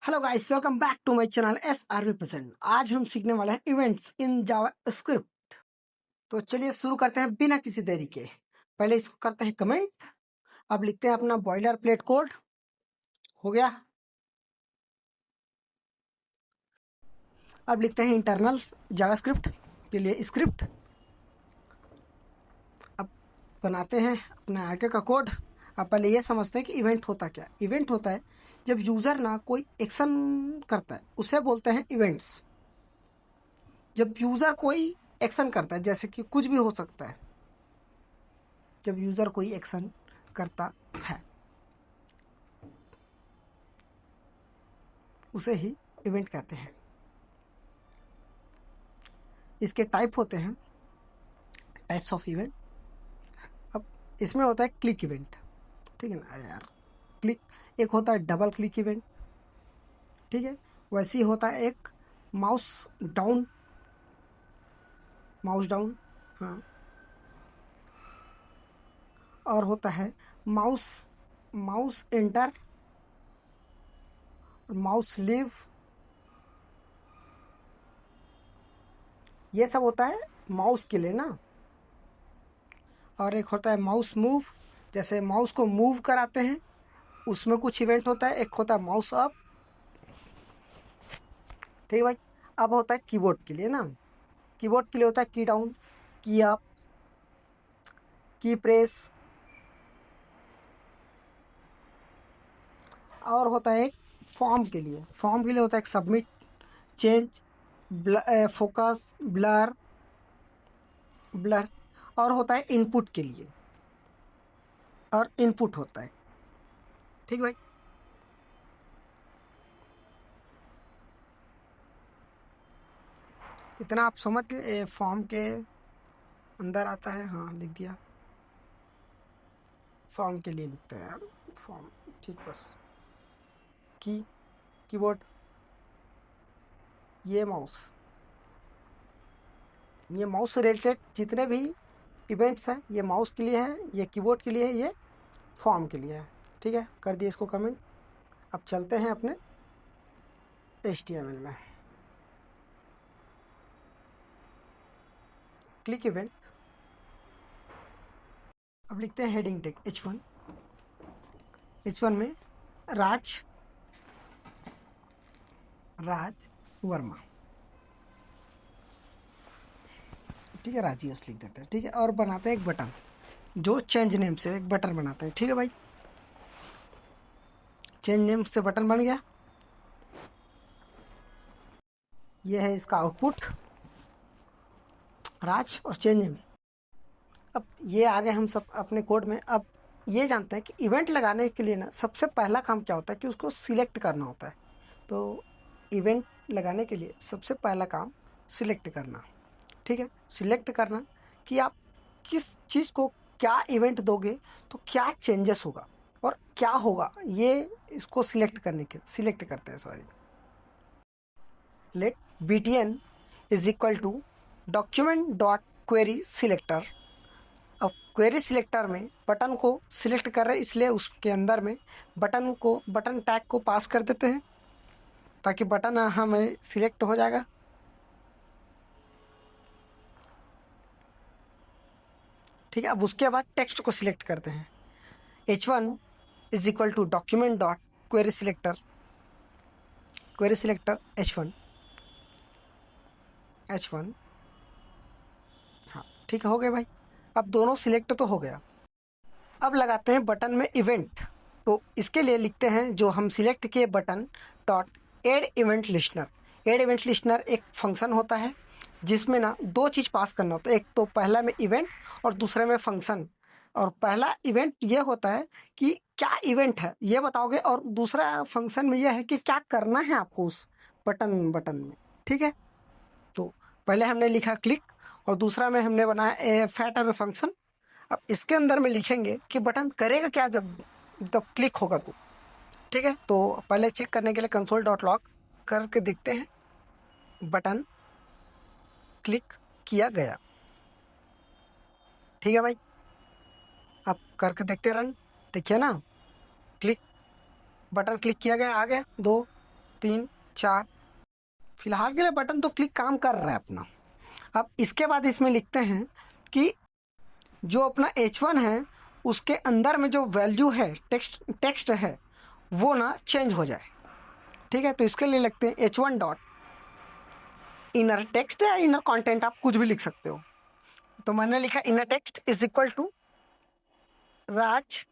Hello guys, welcome back to my channel SRV present. आज हम सीखने वाले हैं इवेंट्स इन जावास्क्रिप्ट। तो चलिए शुरू करते हैं बिना किसी देरी के। पहले इसको करते हैं कमेंट। अब लिखते हैं अपना बॉयलर प्लेट कोड। हो गया। अब लिखते हैं इंटरनल जावास्क्रिप्ट के लिए स्क्रिप्ट। अब बनाते हैं अपना आगे का कोड। अब पहले ये समझते हैं कि इवेंट होता क्या। इवेंट होता है जब यूज़र ना कोई एक्शन करता है, उसे बोलते हैं इवेंट्स। जब यूज़र कोई एक्शन करता है, जैसे कि कुछ भी हो सकता है, जब यूज़र कोई एक्शन करता है उसे ही इवेंट कहते हैं। इसके टाइप होते हैं टाइप्स ऑफ इवेंट। अब इसमें होता है क्लिक इवेंट, ठीक है ना। अरे यार, क्लिक एक होता है डबल क्लिक इवेंट, ठीक है। वैसे ही होता है एक माउस डाउन, हाँ। और होता है mouse mouse enter, mouse leave. ये सब होता है माउस के लिए ना। और एक होता है माउस मूव, जैसे माउस को मूव कराते हैं उसमें कुछ इवेंट होता है। एक होता है माउस अप, ठीक है भाई। अब होता है कीबोर्ड के लिए ना। कीबोर्ड के लिए होता है की डाउन, की अप, की प्रेस। और होता है एक फॉर्म के लिए। फॉर्म के लिए होता है एक सबमिट, चेंज, फोकस, ब्लर। और होता है इनपुट के लिए, और इनपुट होता है, ठीक भाई। इतना आप समझ के फॉर्म के अंदर आता है। हाँ, लिख दिया। फॉर्म के लिए लिखते हैं यार, फॉर्म, ठीक। बस कीबोर्ड, ये माउस से रिलेटेड जितने भी इवेंट्स हैं ये माउस के लिए हैं, ये कीबोर्ड के लिए है, ये फॉर्म के लिए है, ठीक है। कर दिए इसको कमेंट। अब चलते हैं अपने HTML में। Click event. अब लिखते हैं हेडिंग टेक H1 में राज वर्मा, ठीक है। राजीवस लिख देते हैं, ठीक है। और बनाते हैं एक बटन, जो चेंज नेम से एक बटन बनाते हैं, ठीक है भाई। चेंज नेम से बटन बन गया। ये है इसका आउटपुट, राज और चेंज नेम। अब ये आ गए हम सब अपने कोड में। अब ये जानते हैं कि इवेंट लगाने के लिए ना सबसे पहला काम क्या होता है कि उसको सिलेक्ट करना होता है। तो इवेंट लगाने के लिए सबसे पहला काम सिलेक्ट करना, ठीक है। सिलेक्ट करना कि आप किस चीज़ को क्या इवेंट दोगे, तो क्या चेंजेस होगा और क्या होगा, ये इसको सिलेक्ट करते हैं, sorry. Let btn is equal to document dot query selector. अब क्वेरी सिलेक्टर में बटन को सिलेक्ट कर रहे हैं, इसलिए उसके अंदर में बटन टैग को पास कर देते हैं ताकि बटन हमें सिलेक्ट हो जाएगा, ठीक है। अब उसके बाद टेक्स्ट को सिलेक्ट करते हैं। H1 is equal to document dot query selector H1। हाँ, ठीक है, हो गया भाई। अब दोनों सिलेक्ट तो हो गया। अब लगाते हैं बटन में इवेंट। तो इसके लिए लिखते हैं जो हम सिलेक्ट किए button dot add event listener एक फंक्शन होता है जिसमें ना दो चीज़ पास करना होता है। एक तो पहला में इवेंट और दूसरे में फंक्शन। और पहला इवेंट ये होता है कि क्या इवेंट है ये बताओगे, और दूसरा फंक्शन में यह है कि क्या करना है आपको उस बटन में, ठीक है। तो पहले हमने लिखा क्लिक और दूसरा में हमने बनाया फैटर फंक्शन। अब इसके अंदर में लिखेंगे कि बटन करेगा क्या जब क्लिक होगा तो, ठीक है। तो पहले चेक करने के लिए कंसोल डॉट लॉग करके देखते हैं बटन क्लिक किया गया, ठीक है भाई। अब करके देखते हैं रन, देखिए ना, बटन क्लिक किया गया, आ गया 2, 3 4। फिलहाल के लिए बटन तो क्लिक काम कर रहा है अपना। अब इसके बाद इसमें लिखते हैं कि जो अपना H1 है उसके अंदर में जो वैल्यू है, टेक्स्ट है, वो ना चेंज हो जाए। ठीक है, तो इसके लिए लिखते हैं H1 डॉट इनर टेक्स्ट या इनर कंटेंट, आप कुछ भी लिख सकते हो। तो मैंने लिखा inner text is equal to Raj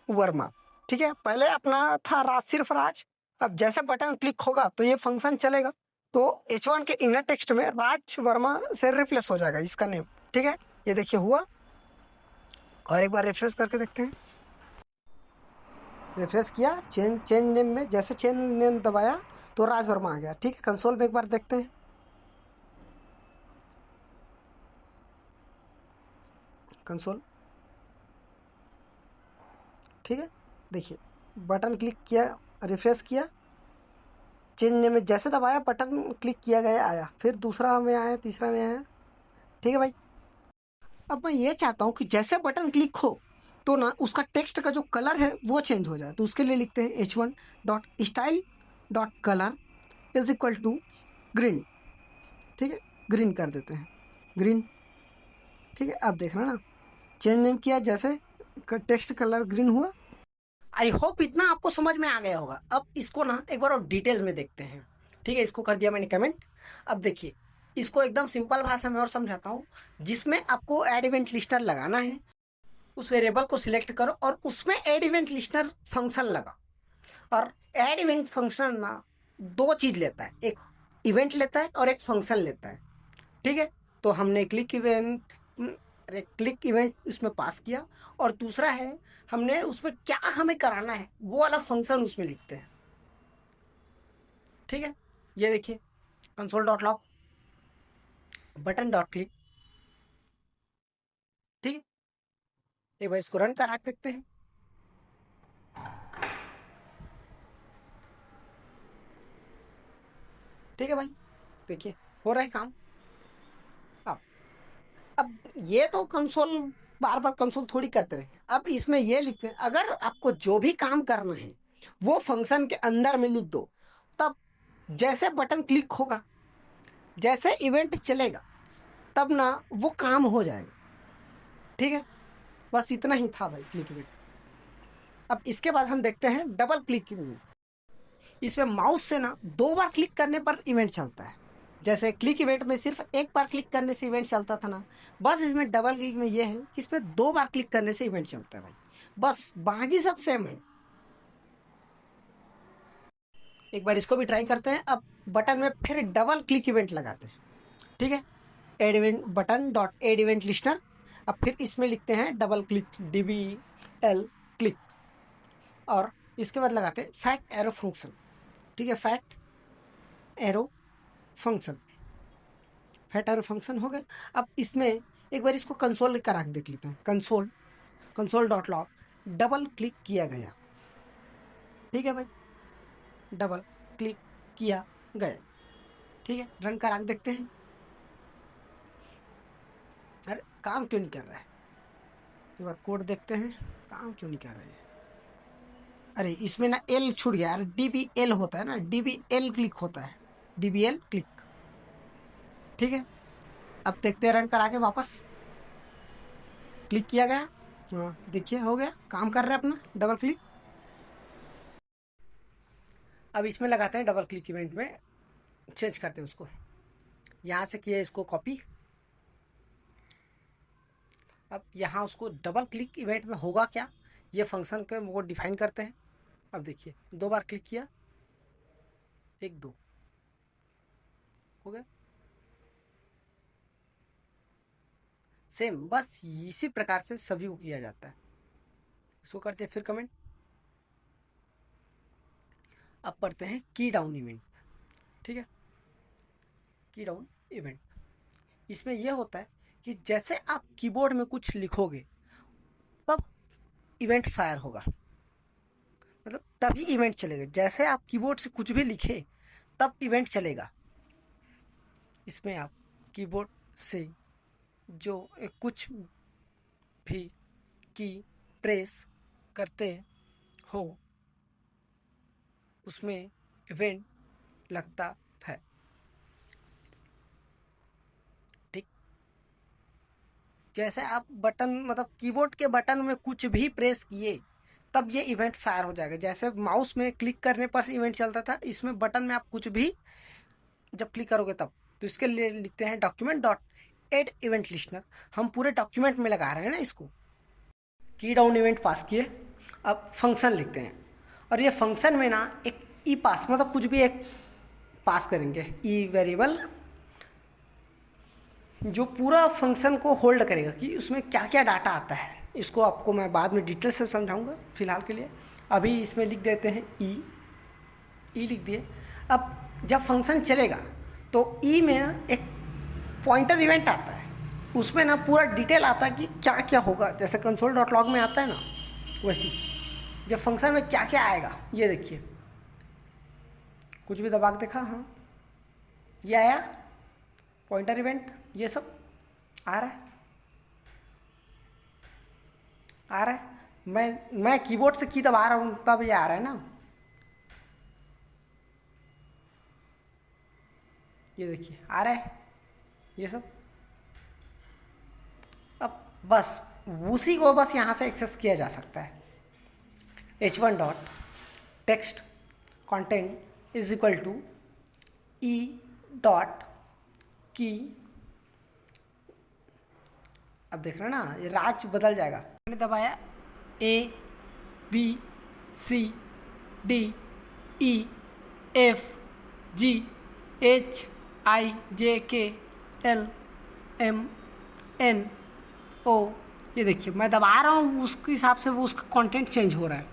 Verma. ठीक है, पहले अपना था राज, सिर्फ राज। अब जैसे बटन क्लिक होगा तो ये फंक्शन चलेगा, तो H1 के इनर टेक्स्ट में राज वर्मा से रिप्लेस हो जाएगा इसका नेम। ठीक है, ये देखिए हुआ। और एक बार रिफ्रेश करके देखते हैं। रिफ्रेश किया, चेंज नेम में जैसे चेंज नेम दबाया तो राज वर्मा आ गया। ठीक है, कंसोल में एक बार देखते हैं। कंसोल, ठीक है, देखिए बटन क्लिक किया, रिफ्रेश किया, चेंज नेम में जैसे दबाया बटन क्लिक किया गया आया, फिर दूसरा में आया, तीसरा में आया। ठीक है भाई, अब मैं ये चाहता हूँ कि जैसे बटन क्लिक हो तो ना उसका टेक्स्ट का जो कलर है वो चेंज हो जाए। तो उसके लिए लिखते हैं H1 dot style dot colour is equal to green. ठीक है, ग्रीन कर देते हैं, ग्रीन। ठीक है, अब देखना ना, चेंज नेम किया, जैसे टेक्स्ट कलर ग्रीन हुआ। आई होप इतना आपको समझ में आ गया होगा। अब इसको ना एक बार और डिटेल में देखते हैं। ठीक है, इसको कर दिया मैंने कमेंट। अब देखिए, इसको एकदम सिंपल भाषा में और समझाता हूँ, जिसमें आपको एड इवेंट लिस्टर लगाना है। उस वेरिएबल को सिलेक्ट करो और उसमें एड इवेंट लिस्टर फंक्शन लगा। और एड इवेंट फंक्शन ना दो चीज लेता है, एक इवेंट लेता है और एक फंक्शन लेता है। ठीक है, तो हमने क्लिक इवेंट इसमें पास किया, और दूसरा है हमने उसमें क्या हमें कराना है वो वाला फंक्शन उसमें लिखते हैं। ठीक है, ये देखिए console dot log button dot click. ठीक है, एक बार इसको रन करा देखते हैं। ठीक है भाई, देखिए हो रहा है काम। अब अब ये तो कंसोल बार बार कंसोल थोड़ी करते रहे। अब इसमें ये लिखते हैं, अगर आपको जो भी काम करना है वो फंक्शन के अंदर में लिख दो, तब जैसे बटन क्लिक होगा, जैसे इवेंट चलेगा, तब ना वो काम हो जाएगा। ठीक है, बस इतना ही था भाई क्लिक इवेंट। अब इसके बाद हम देखते हैं डबल क्लिक इवेंट। इसमें माउस से ना 2 बार क्लिक करने पर इवेंट चलता है। जैसे क्लिक इवेंट में सिर्फ 1 बार क्लिक करने से इवेंट चलता था ना, बस इसमें डबल क्लिक में ये है कि इसमें 2 बार क्लिक करने से इवेंट चलता है भाई। बस बाकी सब सेम है। एक बार इसको भी ट्राई करते हैं। अब बटन में फिर डबल क्लिक इवेंट लगाते हैं। ठीक है, add event button dot add event listener. अब फिर इसमें लिखते हैं डबल क्लिक DBL क्लिक, और इसके बाद लगाते हैं फैट एरो फंक्शन। ठीक है, fat arrow function, fat arrow function हो गए। अब इसमें एक बार इसको कंसोल करा के देख लेते हैं। Console dot log double click किया गया। ठीक है भाई, डबल क्लिक किया गया। ठीक है, रन करा के देखते हैं। अरे काम क्यों नहीं कर रहा है? एक बार कोड देखते हैं, काम क्यों नहीं कर रहा है? अरे इसमें ना एल छूट गया यार, DBL होता है ना, DBL क्लिक होता है, DBL क्लिक। ठीक है, अब देखते हैं, रन करा के वापस क्लिक किया गया। हाँ देखिए हो गया, काम कर रहा है अपना डबल क्लिक। अब इसमें लगाते हैं डबल क्लिक इवेंट में, चेंज करते हैं उसको। यहाँ से किया इसको कॉपी। अब यहाँ उसको डबल क्लिक इवेंट में होगा क्या, ये फंक्शन के वो डिफाइन करते हैं। अब देखिए 2 बार क्लिक किया, 1 2 हो गया। सेम बस इसी प्रकार से सभी को किया जाता है। इसको करते हैं फिर कमेंट। अब पढ़ते हैं की डाउन इवेंट। ठीक है, की डाउन इवेंट, इसमें यह होता है कि जैसे आप कीबोर्ड में कुछ लिखोगे तब इवेंट फायर होगा, मतलब तभी इवेंट चलेगा। जैसे आप कीबोर्ड से कुछ भी लिखे तब इवेंट चलेगा। इसमें आप कीबोर्ड से जो कुछ भी की प्रेस करते हो उसमें इवेंट लगता है। ठीक, जैसे आप बटन मतलब कीबोर्ड के बटन में कुछ भी प्रेस किए तब ये इवेंट फायर हो जाएगा। जैसे माउस में क्लिक करने पर इवेंट चलता था, इसमें बटन में आप कुछ भी जब क्लिक करोगे तब। तो इसके लिए लिखते हैं document dot add event listener. हम पूरे डॉक्यूमेंट में लगा रहे हैं ना इसको। की डाउन इवेंट पास किए, अब फंक्शन लिखते हैं और ये फंक्शन में ना एक ई पास मतलब कुछ भी एक पास करेंगे ई वेरिएबल जो पूरा फंक्शन को होल्ड करेगा कि उसमें क्या क्या डाटा आता है। इसको आपको मैं बाद में डिटेल से समझाऊंगा, फिलहाल के लिए अभी इसमें लिख देते हैं ई लिख दिए। अब जब फंक्शन चलेगा तो ई में ना एक पॉइंटर इवेंट आता है, उसमें ना पूरा डिटेल आता है कि क्या क्या होगा, जैसे कंसोल डॉट लॉग में आता है ना वैसी। जब फंक्शन में क्या क्या आएगा ये देखिए, कुछ भी दबा के देखा, हाँ ये आया पॉइंटर इवेंट, ये सब आ रहा है। मैं कीबोर्ड से की दबा रहा हूँ तब ये आ रहा है ना। ये देखिए आ रहा है ये सब। अब बस उसी को बस यहाँ से एक्सेस किया जा सकता है। h1 dot text content is equal to e dot key. अब देख रहे हैं ना ये राज बदल जाएगा। मैंने दबाया A B C D E F G H I J K L M N O। ये देखिए मैं दबा रहा हूँ, उसके हिसाब से वो उसका कंटेंट चेंज हो रहा है।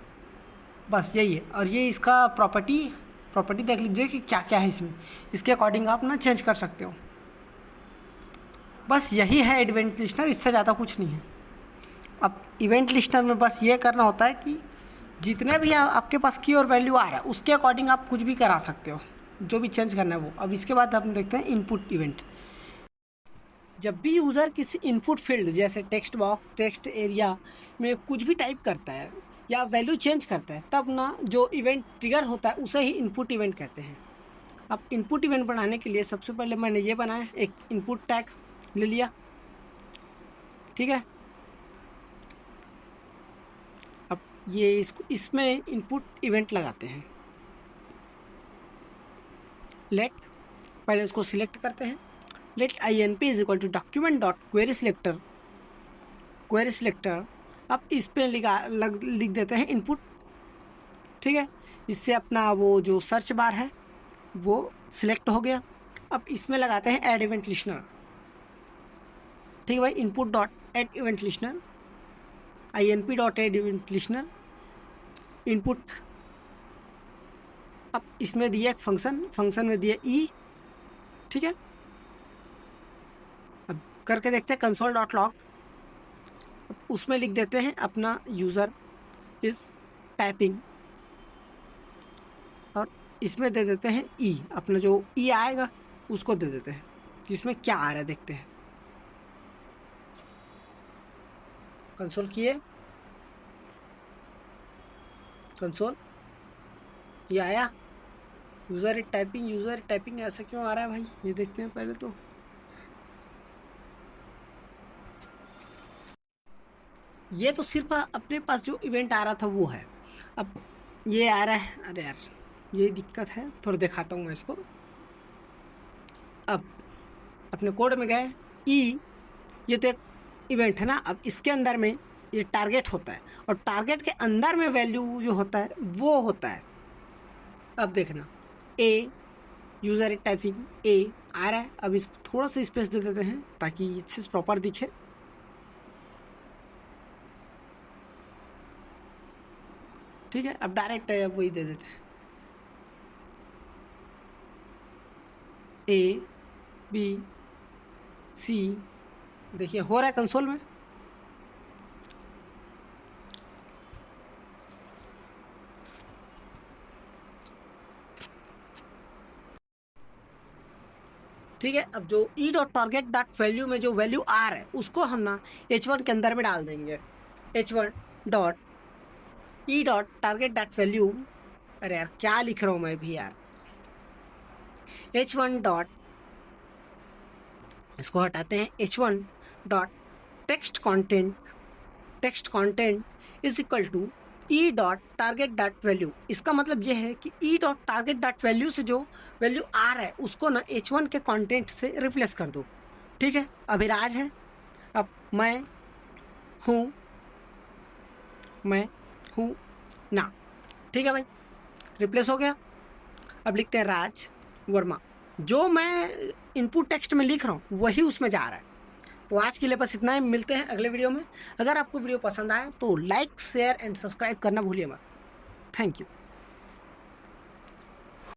बस यही है। और ये इसका प्रॉपर्टी देख लीजिए कि क्या क्या है इसमें, इसके अकॉर्डिंग आप ना चेंज कर सकते हो। बस यही है इवेंट लिस्टनर, इससे ज़्यादा कुछ नहीं है। अब इवेंट लिस्टनर में बस ये करना होता है कि जितने भी आपके पास की और वैल्यू आ रहा है उसके अकॉर्डिंग आप कुछ भी करा सकते हो, जो भी चेंज करना है वो। अब इसके बाद हम देखते हैं इनपुट इवेंट। जब भी यूज़र किसी इनपुट फील्ड जैसे टेक्स्ट बॉक्स, टेक्स्ट एरिया में कुछ भी टाइप करता है या वैल्यू चेंज करता है तब ना जो इवेंट ट्रिगर होता है उसे ही इनपुट इवेंट कहते हैं। अब इनपुट इवेंट बनाने के लिए सबसे पहले मैंने ये बनाया, एक इनपुट टैग ले लिया, ठीक है। अब ये इसमें इनपुट इवेंट लगाते हैं। लेट पहले इसको सिलेक्ट करते हैं, let INP is equal to document dot query selector. अब इस पर लिख देते हैं इनपुट, ठीक है। इससे अपना वो जो सर्च बार है वो सिलेक्ट हो गया। अब इसमें लगाते हैं ऐड इवेंट लिस्टनर, ठीक है भाई। Input dot add event listener, INP dot add event listener input. अब इसमें दिया एक फंक्शन में दिया ई, ठीक है। अब करके देखते हैं कंसोल डॉट लॉग। उसमें लिख देते हैं अपना यूज़र इज टाइपिंग और इसमें दे देते हैं ई, अपना जो ई आएगा उसको दे देते हैं कि इसमें क्या आ रहा है। देखते हैं कंसोल किए, कंसोल ये आया यूज़र टाइपिंग ऐसा क्यों आ रहा है भाई, ये देखते हैं पहले। तो ये तो सिर्फ अपने पास जो इवेंट आ रहा था वो है। अब ये आ रहा है, अरे यार ये दिक्कत है, थोड़ा दिखाता हूँ मैं इसको। अब अपने कोड में गए, ई ये तो एक इवेंट है ना। अब इसके अंदर में ये टारगेट होता है और टारगेट के अंदर में वैल्यू जो होता है वो होता है। अब देखना ए यूज़र टाइपिंग ए आ रहा है। अब इसको थोड़ा सा स्पेस दे देते हैं ताकि अच्छे से प्रॉपर दिखे। ठीक है, अब डायरेक्ट वही दे देते हैं A B C। देखिए हो रहा है कंसोल में। ठीक है, अब जो ई डॉट टारगेट डॉट वैल्यू में जो वैल्यू आ रहा है उसको हम ना H1 के अंदर में डाल देंगे। H1 dot E dot target dot value, अरे यार क्या लिख रहा हूँ मैं भी यार, h1 डॉट, इसको हटाते हैं, h1 dot text content is equal to e dot target dot value. इसका मतलब यह है कि e dot target dot value से जो वैल्यू आ रहा है उसको ना h1 के कंटेंट से रिप्लेस कर दो। ठीक है, अभिराज है, अब मैं हूँ ना। ठीक है भाई, रिप्लेस हो गया। अब लिखते हैं राज वर्मा, जो मैं इनपुट टेक्स्ट में लिख रहा हूँ वही उसमें जा रहा है। तो आज के लिए बस इतना ही, मिलते हैं अगले वीडियो में। अगर आपको वीडियो पसंद आए तो लाइक शेयर एंड सब्सक्राइब करना भूलिए मत। Thank you.